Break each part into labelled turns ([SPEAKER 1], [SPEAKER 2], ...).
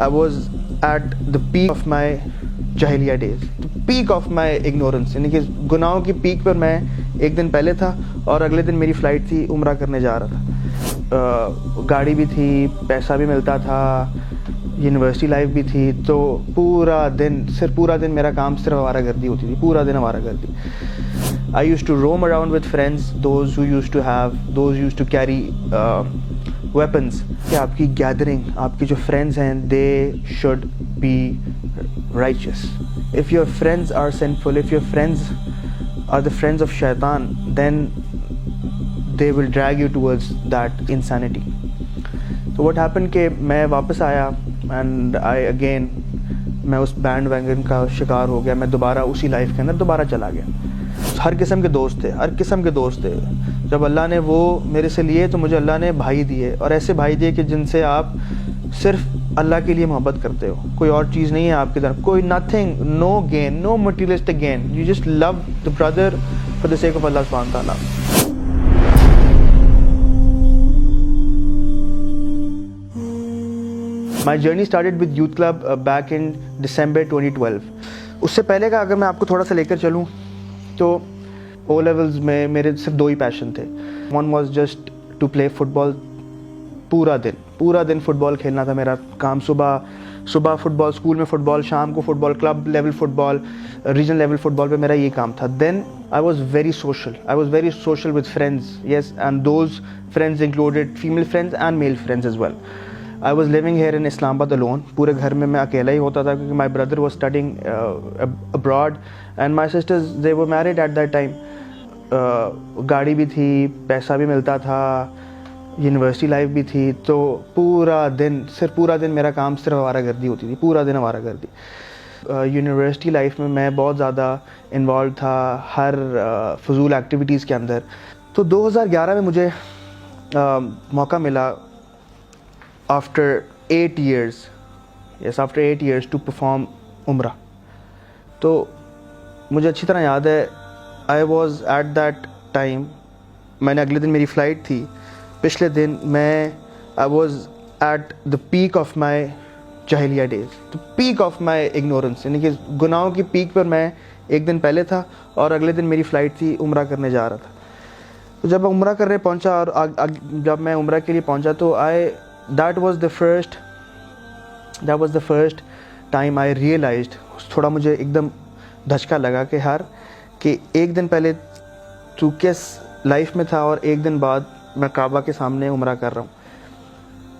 [SPEAKER 1] I was at the peak of my jahiliya days, the peak of my ignorance. یعنی کہ گناہوں کی pack پر میں ایک دن پہلے تھا اور اگلے دن میری فلائٹ تھی, عمرہ کرنے جا رہا تھا. گاڑی بھی تھی, پیسہ بھی ملتا تھا, یونیورسٹی لائف بھی تھی, تو پورا دن میرا کام صرف آوارہ گردی ہوتی تھی, پورا دن آوارہ گردی. I used to roam around with friends, those who used to carry weapons. کہ آپ کی گیدرنگ, آپ کی جو فرینڈز ہیں, they should be righteous. If your friends are sinful, if your friends are the friends of shaitan, then they will drag you towards that insanity. So what happened کہ میں واپس آیا and میں اس band vegan کا شکار ہو گیا. میں دوبارہ اسی لائف کے اندر دوبارہ چلا گیا. ہر قسم کے دوست تھے. جب اللہ نے وہ میرے سے لیے تو مجھے اللہ نے بھائی دیے, اور ایسے بھائی دیے کہ جن سے آپ صرف اللہ کے لیے محبت کرتے ہو, کوئی اور چیز نہیں ہے آپ کی طرف, کوئی nothing, no gain, no materialistic gain. You just love the brother for the sake of Allah subhanahu wa ta'ala. My journey started with youth club back in December 2012. اس سے پہلے کا اگر میں آپ کو تھوڑا سا لے کر چلوں تو او لیولز میں میرے صرف دو ہی پیشن تھے. One was just to play football. پورا دن فٹ بال کھیلنا تھا میرا کام. صبح فٹ بال, اسکول میں فٹ بال, شام کو football, club level football, regional level football پہ میرا یہ کام تھا. دین I was very social with friends, yes, and those friends included female friends and male friends as well. I was living here in Islamabad alone. پورے گھر میں اکیلا ہی ہوتا تھا کیونکہ my brother was studying abroad and my sisters, they were married at that time. گاڑی بھی تھی, پیسہ بھی ملتا تھا, یونیورسٹی لائف بھی تھی, تو پورا دن میرا کام صرف آوارہ گردی ہوتی تھی, پورا دن آوارہ گردی. یونیورسٹی لائف میں بہت زیادہ انوالو تھا ہر فضول ایکٹیویٹیز کے اندر. تو 2011 میں مجھے موقع ملا after 8 years to perform عمرہ. تو مجھے اچھی طرح یاد ہے, I was at that time, میں نے اگلے دن میری فلائٹ تھی. پچھلے دن میں I was at the peak of my jahiliya days, the peak of my ignorance. یعنی کہ گناہوں کی پیک پر میں ایک دن پہلے تھا اور اگلے دن میری فلائٹ تھی, عمرہ کرنے جا رہا تھا. تو جب میں عمرہ کرنے پہنچا اور جب میں عمرہ کے لیے پہنچا تو that was the first time I realized, تھوڑا مجھے ایک دم دھچکا لگا کہ ایک دن پہلے تو کس لائف میں تھا اور ایک دن بعد میں کعبہ کے سامنے عمرہ کر رہا ہوں.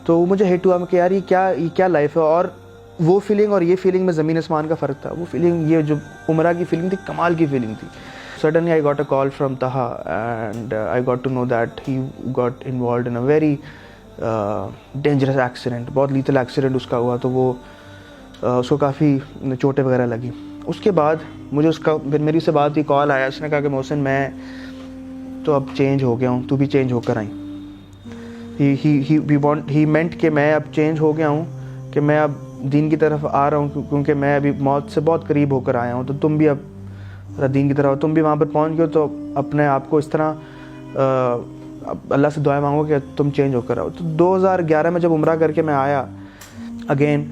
[SPEAKER 1] تو مجھے ہٹ ہوا کہ یار یہ کیا لائف ہے. اور وہ فیلنگ اور یہ فیلنگ میں زمین آسمان کا فرق تھا. وہ فیلنگ, یہ جو عمرہ کی فیلنگ تھی, کمال کی فیلنگ تھی. Suddenly I got a call from Taha and I got to know that he got involved in a very dangerous accident, بہت لیتل ایکسیڈنٹ اس کا ہوا. تو وہ اس کو کافی چوٹیں وغیرہ لگی. اس کے بعد مجھے میری اس سے بات کی, کال آیا, اس نے کہا کہ محسن میں تو اب چینج ہو گیا ہوں, تو بھی چینج ہو کر آئیں. ہی مینٹ کہ میں اب چینج ہو گیا ہوں, کہ میں اب دین کی طرف آ رہا ہوں, کیونکہ میں ابھی موت سے بہت قریب ہو کر آیا ہوں. تو تم بھی اب دین کی طرف, تم بھی وہاں پر پہنچ گئے, تو اپنے آپ کو اس طرح اللہ سے دعائیں مانگو کہ تم چینج ہو کر آؤ. تو 2011 میں جب عمرہ کر کے میں آیا, اگین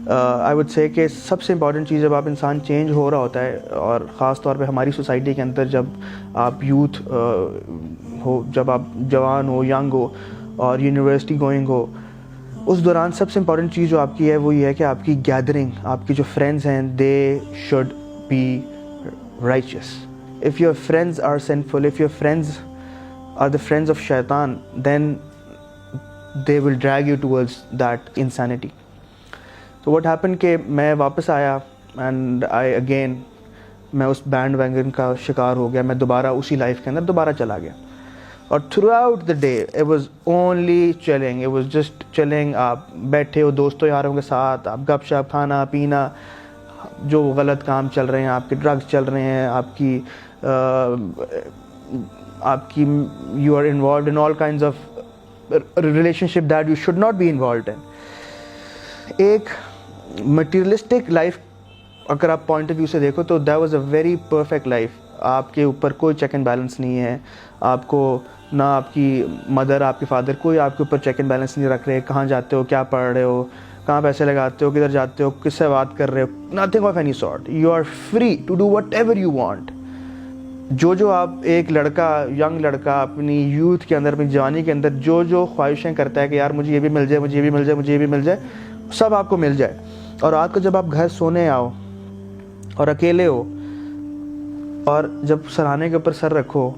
[SPEAKER 1] آئی وڈ سے کہ سب سے امپورٹنٹ چیز جب آپ انسان چینج ہو رہا ہوتا ہے, اور خاص طور پہ ہماری سوسائٹی کے اندر جب آپ یوتھ ہو, جب آپ جوان ہو, ینگ ہو اور یونیورسٹی گوئنگ ہو, اس دوران سب سے امپورٹنٹ چیز جو آپ کی ہے وہ یہ ہے کہ آپ کی گیدرنگ, آپ کی جو فرینڈز ہیں, they should be righteous. If your friends are sinful, if your friends are the friends of shaitan, then they will drag you towards that insanity. So what happened کہ میں واپس آیا and میں اس band vegan کا شکار ہو گیا. میں دوبارہ اسی لائف کے اندر دوبارہ چلا گیا. اور throughout the day it was only chilling, it was just chilling. آپ بیٹھے ہو دوستوں یاروں کے ساتھ, آپ گپ شپ, کھانا پینا, جو غلط کام چل رہے ہیں, آپ کے ڈرگس چل رہے ہیں, آپ کی you are involved in all kinds of relationship that you should not be involved in. ایک materialistic life اگر آپ پوائنٹ آف ویو سے دیکھو تو that was a very perfect life. آپ کے اوپر کوئی چیک اینڈ بیلنس نہیں ہے, آپ کو نہ آپ کی مدر, آپ کے فادر, کوئی آپ کے اوپر چیک اینڈ بیلنس نہیں رکھ رہے, کہاں جاتے ہو, کیا پڑھ رہے ہو, کہاں پیسے لگاتے ہو, کدھر جاتے ہو, کس سے بات کر رہے ہو, nothing of any sort. You are free to do whatever you want. جو آپ ایک لڑکا, ینگ لڑکا اپنی یوتھ کے اندر, اپنی جوانی کے اندر جو خواہشیں کرتا ہے کہ یار مجھے یہ بھی مل جائے, مجھے یہ بھی مل جائے, مجھے یہ بھی مل جائے, سب آپ کو مل جائے. اور رات کو جب آپ گھر سونے آؤ اور اکیلے ہو اور جب سراہنے کے اوپر سر رکھو,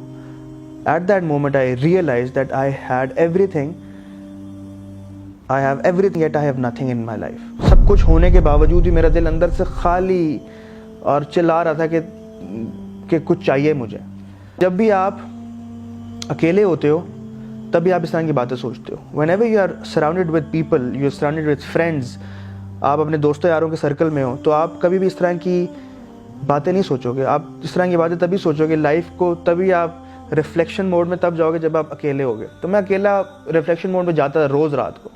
[SPEAKER 1] at that moment I realised that I had everything, I have everything yet I have nothing in my life. سب کچھ ہونے کے باوجود بھی میرا دل اندر سے خالی اور چلا رہا تھا کہ کچھ چاہیے مجھے. جب بھی آپ اکیلے ہوتے ہو تبھی آپ اس طرح کی باتیں سوچتے ہو. Whenever you are surrounded with people, you are surrounded with friends, آپ اپنے دوستوں یاروں کے سرکل میں ہو, تو آپ کبھی بھی اس طرح کی باتیں نہیں سوچو گے. آپ اس طرح کی باتیں تبھی سوچو گے لائف کو, تبھی آپ ریفلیکشن موڈ میں تب جاؤ گے جب آپ اکیلے ہو گے. تو میں اکیلا ریفلیکشن موڈ میں جاتا تھا روز رات کو.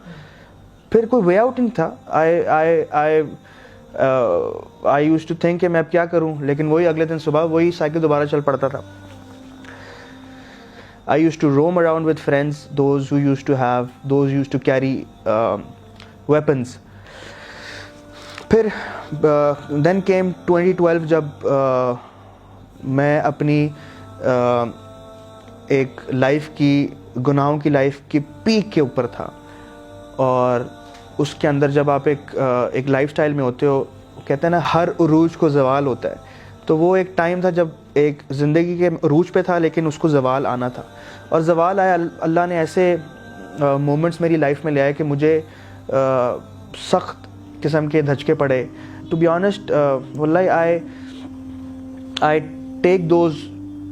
[SPEAKER 1] پھر کوئی وے آؤٹ نہیں تھا. آئی یوز ٹو تھنک کہ میں اب کیا کروں, لیکن وہی اگلے دن صبح وہی سائیکل دوبارہ چل پڑتا تھا. I used to roam around with friends, those who used to carry weapons. پھر then came 2012 جب میں اپنی ایک لائف کی, گناہوں کی لائف کی پیک کے اوپر تھا, اور اس کے اندر جب آپ ایک لائف سٹائل میں ہوتے ہو, کہتے ہیں نا ہر عروج کو زوال ہوتا ہے. تو وہ ایک ٹائم تھا جب ایک زندگی کے عروج پہ تھا لیکن اس کو زوال آنا تھا, اور زوال آیا. اللہ نے ایسے مومنٹس میری لائف میں لے آئے کہ مجھے سخت قسم کے دھچکے پڑے. ٹو بی آنیسٹ واللہ I take those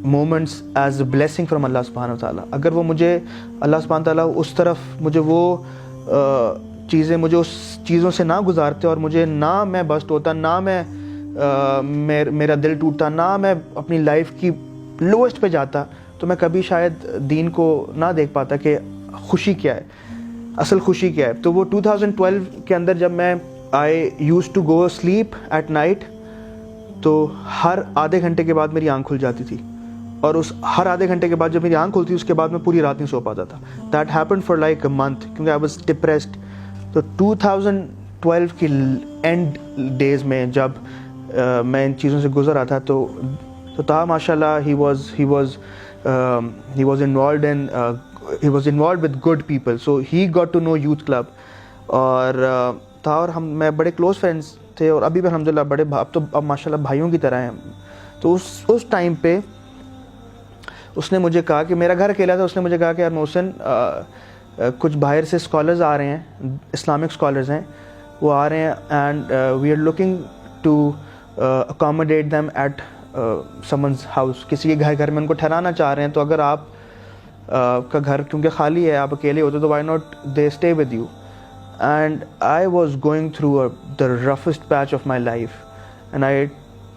[SPEAKER 1] moments as a blessing from Allah سبحانہ و تعالیٰ. اگر وہ مجھے اللہ سبحانہ و تعالیٰ اس طرف مجھے وہ چیزیں مجھے اس چیزوں سے نہ گزارتے, اور مجھے نہ میں بسٹ ہوتا, نہ میرا دل ٹوٹتا, نہ میں اپنی لائف کی لوسٹ پہ جاتا, تو میں کبھی شاید دین کو نہ دیکھ پاتا کہ خوشی کیا ہے, اصل خوشی کیا ہے. تو وہ 2012 کے اندر جب میں I used to go sleep at night, تو ہر آدھے گھنٹے کے بعد میری آنکھ کھل جاتی تھی, اور اس ہر آدھے گھنٹے کے بعد جب میری آنکھ کھلتی اس کے بعد میں پوری رات نہیں سو پاتا تھا. That happened for like a month, کیونکہ آئی واز ڈپریسڈ. تو 2012 کی اینڈ ڈیز میں جب میں ان چیزوں سے گزر رہا تھا, تو تھا ماشاء اللہ he was involved with good people, so he got to know youth club, اور تھا, اور میں بڑے کلوز فرینڈس تھے, اور ابھی بھی الحمدللہ بڑے, اب ماشاءاللہ بھائیوں کی طرح ہیں. تو اس ٹائم پہ اس نے مجھے کہا کہ میرا گھر اکیلا تھا, اس نے مجھے کہا کہ یار محسن کچھ باہر سے اسکالرز آ رہے ہیں, اسلامک اسکالرز ہیں, وہ آ رہے ہیں, and we are looking to accommodate them at someone's house. کسی کے گھر میں ان کو ٹھہرانا چاہ رہے ہیں, تو اگر آپ کا گھر کیونکہ خالی ہے, آپ اکیلے ہوتے, تو why not they stay with you. And I was going through the roughest patch of my life, and I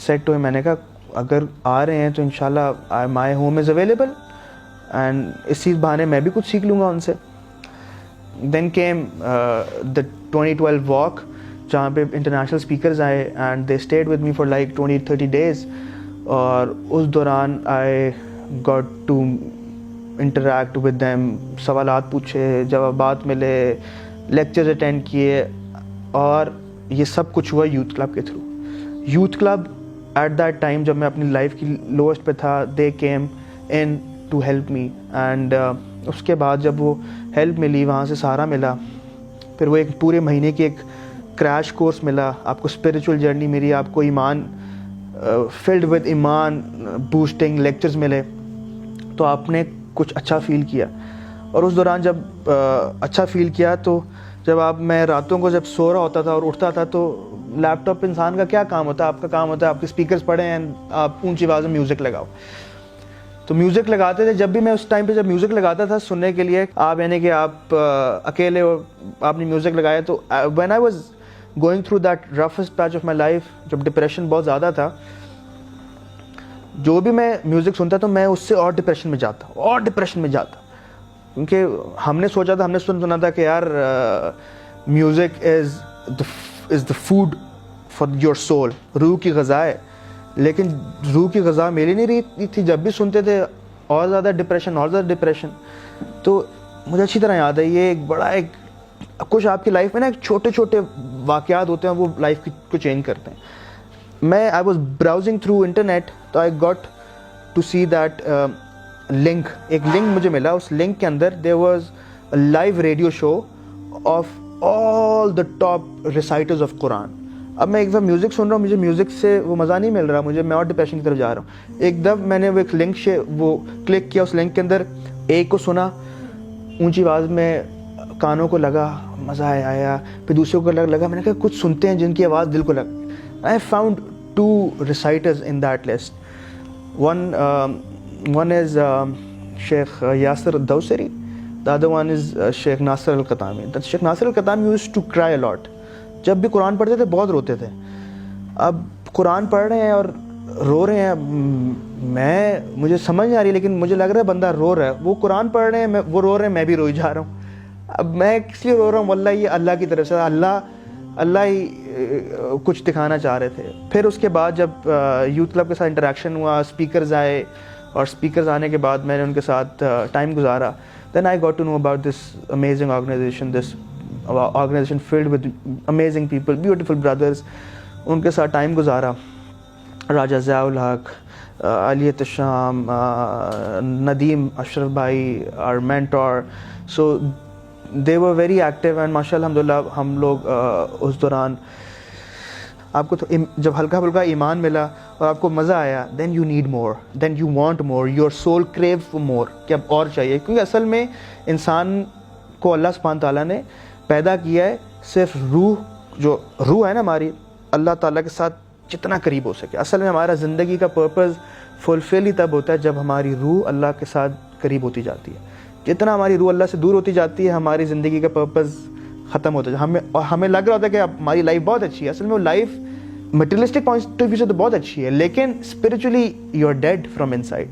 [SPEAKER 1] said to him, میں نے کہا اگر آ رہے ہیں تو انشاءاللہ my home is available, and اس چیز بہانے میں بھی کچھ سیکھ لوں گا ان سے. دین کیم دا 2012 واک, جہاں پہ انٹرنیشنل اسپیکرز آئے, and they stayed with me for like 20-30 days, اور اس دوران I got to interact with them, سوالات پوچھے, جوابات ملے, لیکچرز اٹینڈ کیے, اور یہ سب کچھ ہوا یوتھ کلب کے through. Youth club at that time جب میں اپنی لائف کی لوسٹ پہ تھا, they came in to help me, and اس کے بعد جب وہ ہیلپ ملی, وہاں سے سہارا ملا, پھر وہ ایک پورے مہینے کی ایک کریش کورس ملا آپ کو, اسپریچول جرنی میری, آپ کو ایمان فلڈ ود ایمان بوسٹنگ لیکچرز ملے, تو آپ نے کچھ اچھا فیل کیا. اور اس دوران جب اچھا فیل کیا, تو جب میں راتوں کو جب سو رہا ہوتا تھا اور اٹھتا تھا, تو لیپ ٹاپ انسان کا کیا کام ہوتا ہے, آپ کا کام ہوتا ہے آپ کے اسپیکرز پڑھیں, اینڈ آپ اونچی آواز میں میوزک لگاؤ. تو میوزک لگاتے تھے, جب بھی میں اس ٹائم پہ جب میوزک لگاتا تھا سننے کے لیے, آپ یعنی کہ آپ اکیلے ہو, آپ نے میوزک لگایا, تو when I was going through that roughest patch of my life, جب ڈپریشن بہت زیادہ تھا, جو بھی میں میوزک سنتا تو میں اس سے اور ڈپریشن میں جاتا, کیونکہ ہم نے سوچا تھا, ہم نے سنا تھا کہ یار music is the food for your soul, روح کی غذا ہے, لیکن روح کی غذا میری نہیں رہی تھی. جب بھی سنتے تھے اور زیادہ ڈپریشن. تو مجھے اچھی طرح یاد ہے, یہ ایک بڑا ایک کچھ آپ کی لائف میں نا چھوٹے چھوٹے واقعات ہوتے ہیں وہ لائف کو چینج کرتے ہیں. میں I was browsing through internet, تو I got to see that link, ایک لنک مجھے ملا. اس لنک کے اندر there was live radio show of all the top reciters of Quran. اب میں ایک دفعہ میوزک سن رہا ہوں, مجھے میوزک سے وہ مزہ نہیں مل رہا, میں اور ڈپریشن کی طرف جا رہا ہوں. ایک دفعہ میں نے وہ ایک لنک وہ کلک کیا, اس لنک کے اندر ایک کو سنا اونچی آواز میں, کانوں کو لگا, مزہ آیا. پھر دوسرے کو لگا, میں نے کہا کچھ سنتے ہیں جن کی آواز دل کو لگ. I found 2 reciters in that list. One is Sheikh Yasir Dawsari. The other one is Sheikh Nasir al-Qatami. Sheikh Nasir al-Qatami used to cry a lot. جب بھی قرآن پڑھتے تھے بہت روتے تھے. اب قرآن پڑھ رہے ہیں اور رو رہے ہیں, مجھے سمجھ نہیں آ رہی, لیکن مجھے لگ رہا ہے بندہ رو رہا ہے. وہ قرآن پڑھ رہے ہیں, وہ رو رہے ہیں, میں بھی روئی جا رہا ہوں. اب میں کس لیے رو رہا ہوں؟ واللہ یہ اللہ کی طرف سے, اللہ ہی کچھ دکھانا چاہ رہے تھے. پھر اس کے بعد جب یوتھ کلب کے ساتھ انٹریکشن ہوا, اسپیکرز آئے, اور اسپیکرز آنے کے بعد میں نے ان کے ساتھ ٹائم گزارا. Then I got to know about this amazing organization, this organization filled with amazing people, beautiful brothers. ان کے ساتھ ٹائم گزارا. راجہ ضیاء الحق, علیت الشام, ندیم اشرف بھائی, our mentor. So they were very active and ماشاء اللہ الحمدللہ ہم لوگ اس دوران, آپ کو تو جب ہلکا پھلکا ایمان ملا اور آپ کو مزہ آیا, then you need more, then you want more, your soul crave for more, کہ اب اور چاہیے. کیونکہ اصل میں انسان کو اللہ سبحانہ تعالیٰ نے پیدا کیا ہے صرف جو روح ہے نا ہماری, اللہ تعالیٰ کے ساتھ جتنا قریب ہو سکے. اصل میں ہمارا زندگی کا پرپز فلفل ہی تب ہوتا ہے جب ہماری روح اللہ کے ساتھ قریب ہوتی جاتی ہے. جتنا ہماری روح اللہ سے دور ہوتی جاتی ہے, ہماری زندگی کا پرپز ختم ہوتا ہے. ہمیں لگ رہا ہوتا ہے کہ ہماری لائف بہت اچھی ہے. اصل میں وہ life materialistic point of view سے تو بہت اچھی ہے, لیکن spiritually you are dead from inside.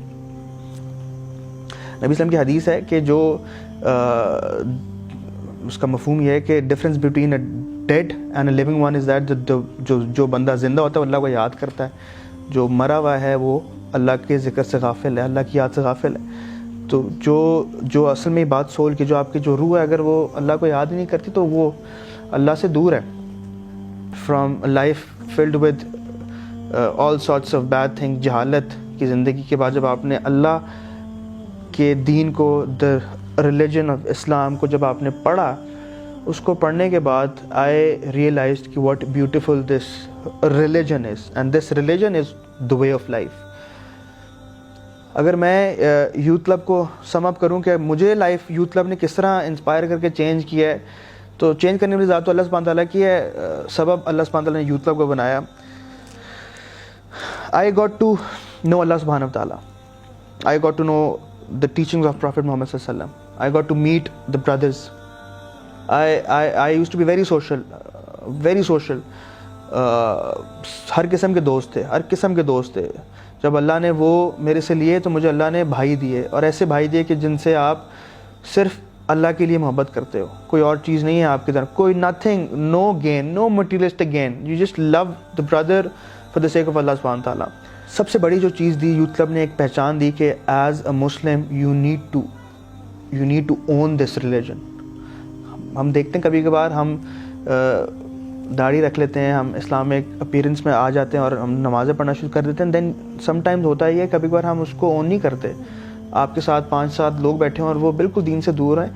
[SPEAKER 1] نبی اسلام کی حدیث ہے کہ جو اس کا مفہوم یہ ہے کہ difference between a dead and a living one is that, جو بندہ زندہ ہوتا ہے وہ اللہ کو یاد کرتا ہے, جو مرا ہوا ہے وہ اللہ کے ذکر سے غافل ہے, اللہ کی یاد سے غافل ہے. تو جو اصل میں بات سول کی, جو آپ کی جو روح ہے, اگر وہ اللہ کو یاد نہیں کرتی تو وہ اللہ سے دور ہے. From life filled with all sorts of bad thing, جہالت کی زندگی کے بعد جب آپ نے اللہ کے دین کو, دا ریلیجن آف اسلام کو جب آپ نے پڑھا, اس کو پڑھنے کے بعد آئی ریئلائزڈ کہ what beautiful this religion is, and this religion is the way of life. اگر میں یوتھ کلب کو سم اپ کروں کہ مجھے لائف یوتھ کلب نے کس طرح انسپائر کر کے چینج کیا ہے, تو چینج کرنے والی ذات تو اللہ سبحانہ تعالیٰ کی ہے, سبب اللہ سبحانہ تعالیٰ نے یوتھ کلب کو بنایا. I got to know Allah subhanahu wa ta'ala. I got to know the teachings of Prophet Muhammad sallallahu alaihi wasallam. I got to meet the brothers. I used to be very social, very social. ہر قسم کے دوست تھے. جب اللہ نے وہ میرے سے لیے تو مجھے اللہ نے بھائی دیے, اور ایسے بھائی دیے کہ جن سے آپ صرف اللہ کے لیے محبت کرتے ہو, کوئی اور چیز نہیں ہے آپ کی طرف, کوئی nothing, no gain, no materialistic gain. You just love the brother for the sake of Allah subhanahu wa ta'ala. سب سے بڑی جو چیز دی یوتھ کلب نے, ایک پہچان دی کہ as a Muslim you need to own this religion. ہم دیکھتے ہیں کبھی کبھار ہم داڑھی رکھ لیتے ہیں, ہم اسلامک اپیرنس میں آ جاتے ہیں اور ہم نمازیں پڑھنا شروع کر دیتے ہیں. دین سم ٹائمز ہوتا ہی ہے کبھی کبھار ہم اس کو اون نہیں کرتے. آپ کے ساتھ 5-7 لوگ بیٹھے ہیں اور وہ بالکل دین سے دور ہیں,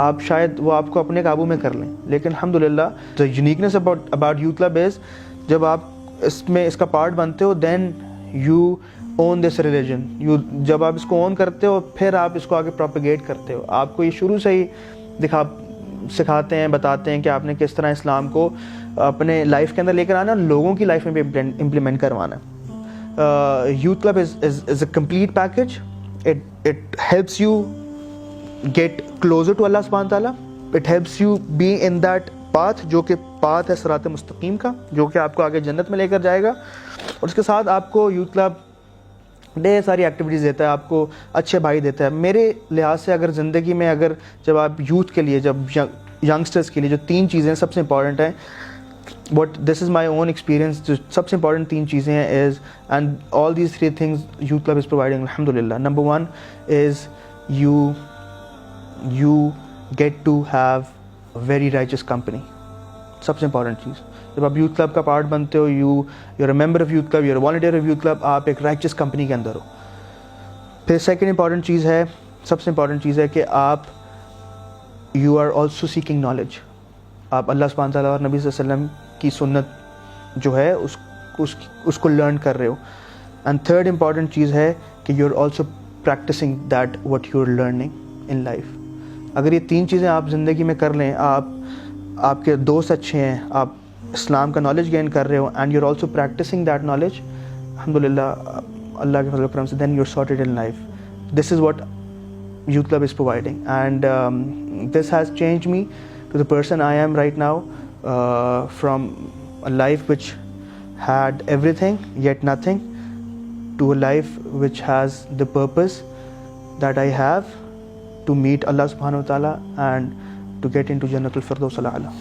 [SPEAKER 1] آپ شاید وہ آپ کو اپنے قابو میں کر لیں. لیکن الحمدللہ the uniqueness about youth club is جب آپ اس کا پارٹ بنتے ہو, then you own this religion. جب آپ اس کو اون کرتے ہو پھر آپ اس کو آگے پروپیگیٹ کرتے ہو. آپ کو یہ شروع سے ہی سکھاتے ہیں, بتاتے ہیں کہ آپ نے کس طرح اسلام کو اپنے لائف کے اندر لے کر آنا, لوگوں کی لائف میں بھی امپلیمنٹ کروانا. Youth club is a complete package. It helps you get closer to اللہ سبحانہ تعالیٰ. It helps you be in that path, جو کہ پاتھ ہے صراط مستقیم کا, جو کہ آپ کو آگے جنت میں لے کر جائے گا. اور اس کے ساتھ آپ کو یوتھ کلب ڈھیر ساری ایکٹیویٹیز دیتا ہے, آپ کو اچھے بھائی دیتا ہے. میرے لحاظ سے اگر زندگی میں جب آپ یوتھ کے لیے, جب ینگسٹرز کے لیے جو 3 چیزیں سب سے امپورٹنٹ ہیں, but this is my own experience, جو سب سے امپورٹنٹ 3 چیزیں ہیں is, and all these 3 things youth club is providing الحمدللہ. Number 1 is you get to have a very righteous company. سب سے امپورٹنٹ چیز، جب آپ یوتھ کلب کا پارٹ بنتے ہو، you are a member of youth club, you are a volunteer of youth club, آپ ایک رائچس کمپنی کے اندر ہو. پھر سیکنڈ امپورٹنٹ چیز ہے، سب سے امپورٹنٹ چیز ہے کہ آپ you are also seeking knowledge. آپ اللہ سبحانہ تعالیٰ اور نبی صلی اللہ علیہ وسلم کی سنت جو ہے اس کو لرن کر رہے ہو. اینڈ تھرڈ امپورٹنٹ چیز ہے کہ you are also practising that what you are learning in life. اگر یہ تین چیزیں آپ زندگی میں کر لیں، آپ کے دوست اچھے ہیں، آپ اسلام کا نالج گین کر رہے ہو، and you are also practising that knowledge, الحمدللہ اللہ کے فضل و کرم سے then you are sorted in life. This is what youth club is providing, and this has changed me to the person I am right now, from a life which had everything yet nothing to a life which has the purpose that I have to meet Allah subhanahu wa ta'ala and to get into Jannatul Firdaus al-A'la.